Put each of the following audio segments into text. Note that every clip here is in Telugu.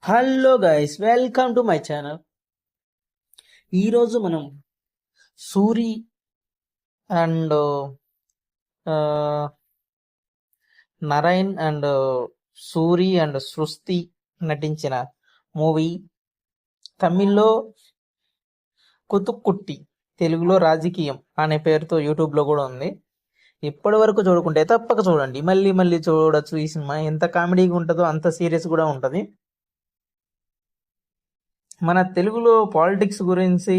Hello guys, welcome to my channel. ఈరోజు మనం Suri and Narine and Suri and సృష్టి నటించిన మూవీ, తమిళ్లో కుతుక్కుట్టి, తెలుగులో రాజకీయం అనే పేరుతో యూట్యూబ్లో కూడా ఉంది. ఇప్పటి వరకు చూడకుంటే తప్పక చూడండి, మళ్ళీ మళ్ళీ చూడొచ్చు. ఈ సినిమా ఎంత కామెడీగా ఉంటుందో అంత సీరియస్ కూడా ఉంటుంది. మన తెలుగులో పాలిటిక్స్ గురించి,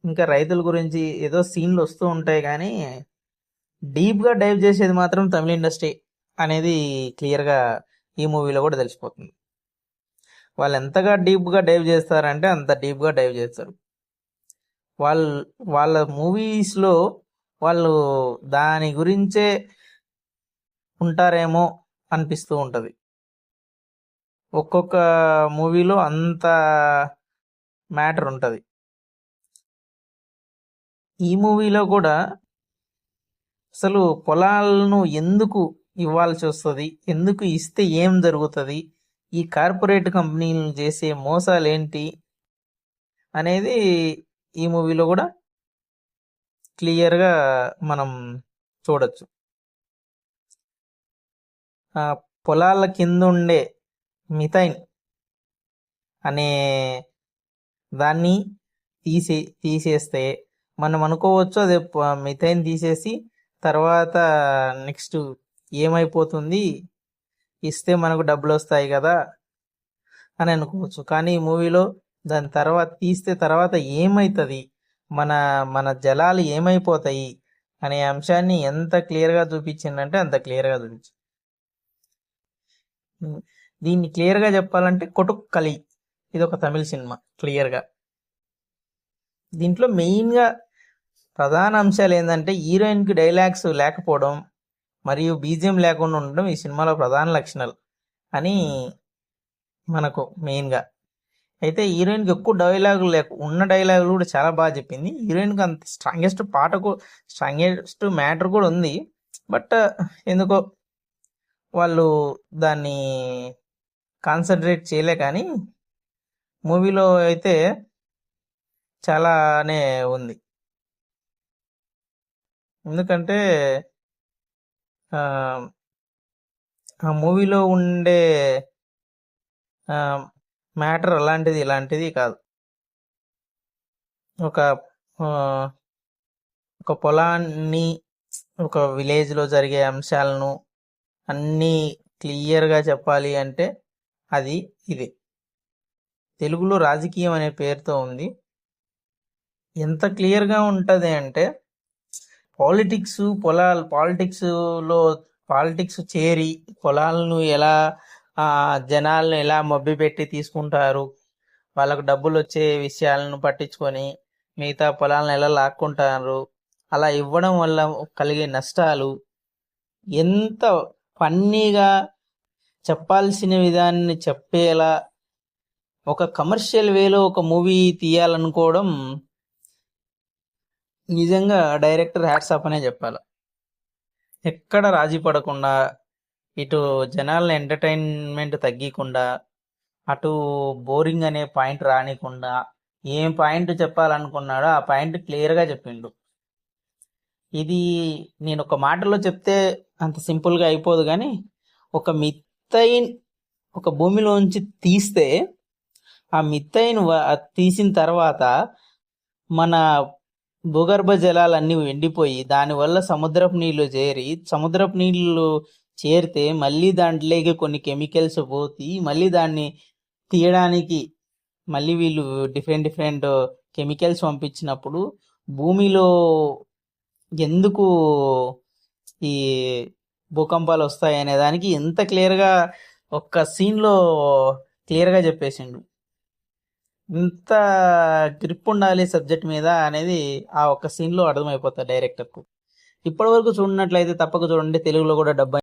ఇంకా రైతుల గురించి ఏదో సీన్లు వస్తూ ఉంటాయి, కానీ డీప్గా డైవ్ చేసేది మాత్రం తమిళ ఇండస్ట్రీ అనేది క్లియర్గా ఈ మూవీలో కూడా తెలిసిపోతుంది. వాళ్ళు ఎంతగా డీప్గా డైవ్ చేస్తారంటే అంత డీప్గా డైవ్ చేస్తారు. వాళ్ళ మూవీస్లో వాళ్ళు దాని గురించే ఉంటారేమో అనిపిస్తూ ఉంటుంది. ఒక్కొక్క మూవీలో అంత మ్యాటర్ ఉంటుంది. ఈ మూవీలో కూడా అసలు పొలాలను ఎందుకు ఇవ్వాల్సి వస్తుంది, ఎందుకు ఇస్తే ఏం జరుగుతుంది, ఈ కార్పొరేట్ కంపెనీలు చేసే మోసాలు ఏంటి అనేది ఈ మూవీలో కూడా క్లియర్గా మనం చూడొచ్చు. పొలాల కింద ఉండే మిథైన్ అనే దాన్ని తీసేస్తే మనం అనుకోవచ్చు అదే మిథైన్ తీసేసి తర్వాత నెక్స్ట్ ఏమైపోతుంది, ఇస్తే మనకు డబ్బులు వస్తాయి కదా అని అనుకోవచ్చు. కానీ ఈ మూవీలో దాని తర్వాత తీస్తే తర్వాత ఏమవుతుంది, మన మన జలాలు ఏమైపోతాయి అనే అంశాన్ని ఎంత క్లియర్గా చూపించిందంటే అంత క్లియర్గా చూపించింది. దీన్ని క్లియర్గా చెప్పాలంటే కొటుక్కలి, ఇది ఒక తమిళ సినిమా. క్లియర్గా దీంట్లో మెయిన్గా ప్రధాన అంశాలు ఏంటంటే హీరోయిన్కి డైలాగ్స్ లేకపోవడం మరియు బీజిఎం లేకుండా ఉండడం ఈ సినిమాలో ప్రధాన లక్షణాలు అని మనకు మెయిన్గా. అయితే హీరోయిన్కి ఎక్కువ డైలాగులు ఉన్న డైలాగులు కూడా చాలా బాగా చెప్పింది. హీరోయిన్కి అంత స్ట్రాంగెస్ట్ మ్యాటర్ కూడా ఉంది, బట్ ఎందుకో వాళ్ళు దాన్ని కాన్సన్ట్రేట్ చేయలే. కానీ మూవీలో అయితే చాలానే ఉంది. ఎందుకంటే ఆ మూవీలో ఉండే మ్యాటర్ ఇలాంటిది కాదు. ఒక పొలాన్ని, ఒక విలేజ్లో జరిగే అంశాలను అన్నీ క్లియర్గా చెప్పాలి అంటే అది ఇదే. తెలుగులో రాజకీయం అనే పేరుతో ఉంది. ఎంత క్లియర్గా ఉంటుంది అంటే పాలిటిక్స్ చేరి పొలాలను ఎలా, జనాలను ఎలా మభ్యపెట్టి తీసుకుంటారు, వాళ్ళకు డబ్బులు వచ్చే విషయాలను పట్టించుకొని మిగతా పొలాలను ఎలా లాక్కుంటారు, అలా ఇవ్వడం వల్ల కలిగే నష్టాలు, ఎంత ఫన్నీగా చెప్పాల్సిన విధాన్ని చెప్పేలా ఒక కమర్షియల్ వేలో ఒక మూవీ తీయాలనుకోవడం నిజంగా డైరెక్టర్ హ్యాట్స్ ఆఫ్ అనే చెప్పాలి. ఎక్కడ రాజీ పడకుండా, ఇటు జనాలను ఎంటర్టైన్మెంట్ తగ్గకుండా, అటు బోరింగ్ అనే పాయింట్ రానికుండా, ఏం పాయింట్ చెప్పాలనుకున్నాడో ఆ పాయింట్ క్లియర్గా చెప్పిండు. ఇది నేను ఒక మాటలో చెప్తే అంత సింపుల్గా అయిపోదు, కానీ ఒక మిథైన్ ఒక భూమిలోంచి తీస్తే ఆ మిథైన్ తీసిన తర్వాత మన భూగర్భ జలాలన్నీ ఎండిపోయి దానివల్ల సముద్రపు నీళ్లు చేరితే మళ్ళీ దాంట్లోకి కొన్ని కెమికల్స్ పోతి మళ్ళీ దాన్ని తీయడానికి మళ్ళీ వీళ్ళు డిఫరెంట్ కెమికల్స్ పంపించినప్పుడు భూమిలో ఎందుకు ఈ భూకంపాలు వస్తాయి అనే దానికి ఎంత క్లియర్గా ఒక్క సీన్లో క్లియర్గా చెప్పేసిండు. ఇంత గ్రిప్ ఉండాలి సబ్జెక్ట్ మీద అనేది ఆ ఒక్క సీన్లో అర్థమైపోతుంది డైరెక్టర్కు. ఇప్పటి వరకు చూడనట్లయితే తప్పక చూడండి. తెలుగులో కూడా డబ్బు